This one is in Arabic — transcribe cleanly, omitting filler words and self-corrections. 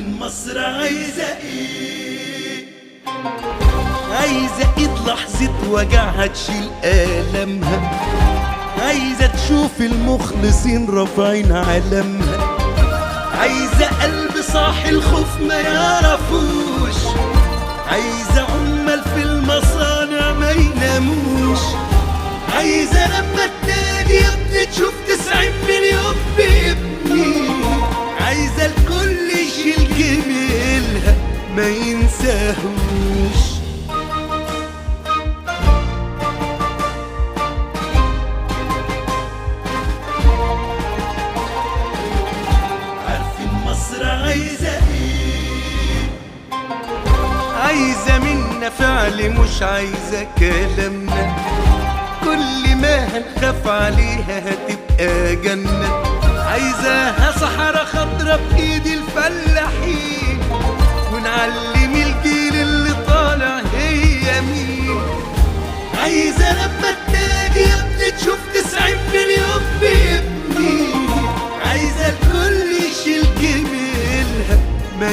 عارفين مصر عايزة ايه؟ عايزة ايد لحظة وجعها تشيل آلامها، عايزة تشوف المخلصين رافعين علمها، عايزة قلب صاحي الخوف ما يعرفوش، عايزة عمال في المصانع ما يناموش، عايزة لما تنادي يا ابني تشوف 90 مليون بيبني، عايزة الكل يشيل جميلها ما ينساهوش. عارفين مصر عايزة ايه؟ عايزة منا فعل مش عايزة كلامنا، كل ما هنخاف عليها هتبقى جنة، عايزاها صحراء خضرا بإيد الفلاحين، ونعلم الجيل اللي طالع هي مين، عايزة لما تنادي يا ابني تشوف 90 مليون بيبني، عايزة الكل يشيل جميلها ما